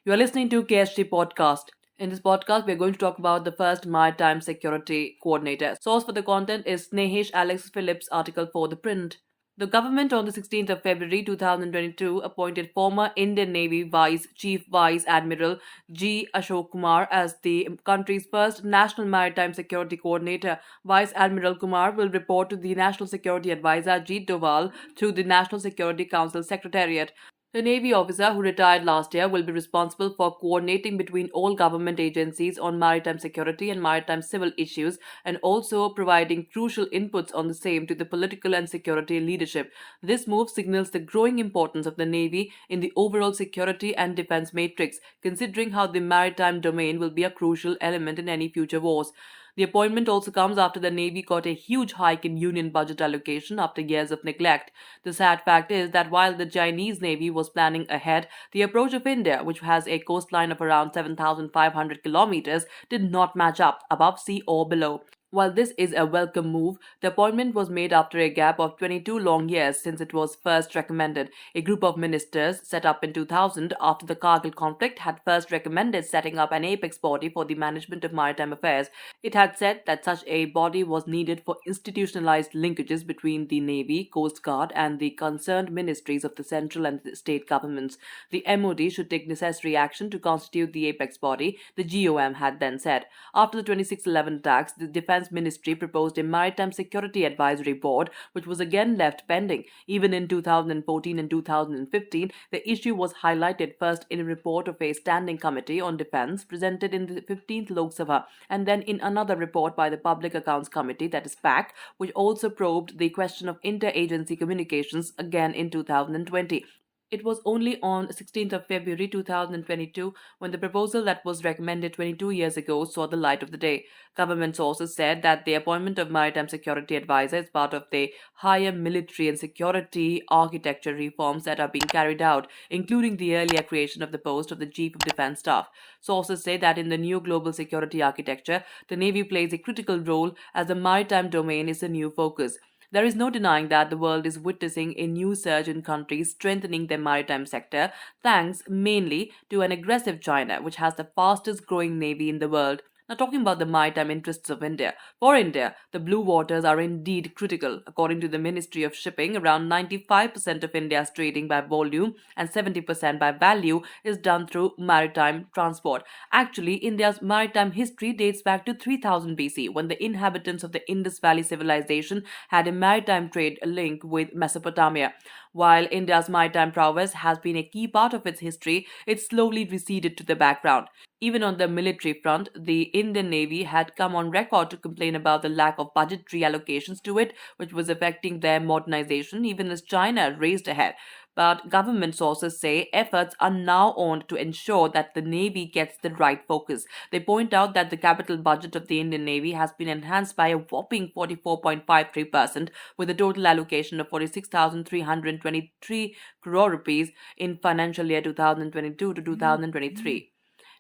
You are listening to KSG Podcast. In this podcast, we are going to talk about the first Maritime Security Coordinator. Source for the content is Snehesh Alex Phillips' article for the print. The government on the 16th of February 2022 appointed former Indian Navy Chief Vice Admiral G. Ashok Kumar as the country's first National Maritime Security Coordinator. Vice Admiral Kumar will report to the National Security Advisor Ajit Doval through the National Security Council Secretariat. The Navy officer who retired last year will be responsible for coordinating between all government agencies on maritime security and maritime civil issues and also providing crucial inputs on the same to the political and security leadership. This move signals the growing importance of the Navy in the overall security and defense matrix, considering how the maritime domain will be a crucial element in any future wars. The appointment also comes after the Navy got a huge hike in Union budget allocation after years of neglect. The sad fact is that while the Chinese Navy was planning ahead, the approach of India, which has a coastline of around 7,500 kilometers, did not match up above sea or below. While this is a welcome move, the appointment was made after a gap of 22 long years since it was first recommended. A group of ministers set up in 2000 after the Kargil conflict had first recommended setting up an apex body for the management of maritime affairs. It had said that such a body was needed for institutionalized linkages between the Navy, Coast Guard, and the concerned ministries of the central and the state governments. The MOD should take necessary action to constitute the apex body, the GOM had then said. After the 2611 attacks, the Defense Ministry proposed a Maritime Security Advisory Board, which was again left pending. Even in 2014 and 2015, the issue was highlighted first in a report of a Standing Committee on Defense presented in the 15th Lok Sabha, and then in another report by the Public Accounts Committee, that is PAC, which also probed the question of interagency communications again in 2020. It was only on 16th of February 2022 when the proposal that was recommended 22 years ago saw the light of the day. Government sources said that the appointment of Maritime Security Advisor is part of the higher military and security architecture reforms that are being carried out, including the earlier creation of the post of the Chief of Defense Staff. Sources say that in the new global security architecture, the Navy plays a critical role as the maritime domain is a new focus. There is no denying that the world is witnessing a new surge in countries strengthening their maritime sector, thanks mainly to an aggressive China, which has the fastest growing navy in the world. Now, talking about the maritime interests of India. For India, the blue waters are indeed critical. According to the Ministry of Shipping, around 95% of India's trading by volume and 70% by value is done through maritime transport. Actually, India's maritime history dates back to 3000 BC, when the inhabitants of the Indus Valley civilization had a maritime trade link with Mesopotamia. While India's maritime prowess has been a key part of its history, it slowly receded to the background. Even on the military front, the Indian Navy had come on record to complain about the lack of budgetary allocations to it, which was affecting their modernization even as China raced ahead. But government sources say efforts are now on to ensure that the Navy gets the right focus. They point out that the capital budget of the Indian Navy has been enhanced by a whopping 44.53%, with a total allocation of 46,323 crore rupees in financial year 2022 to 2023.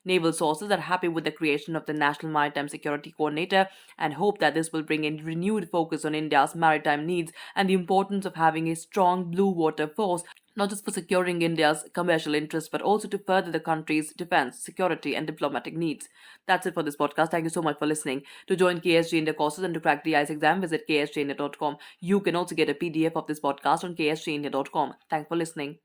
Naval sources are happy with the creation of the National Maritime Security Coordinator and hope that this will bring a renewed focus on India's maritime needs and the importance of having a strong blue water force, not just for securing India's commercial interests, but also to further the country's defense, security, and diplomatic needs. That's it for this podcast. Thank you so much for listening. To join KSG India courses and to crack the ICE exam, visit ksgindia.com. You can also get a PDF of this podcast on ksgindia.com. Thanks for listening.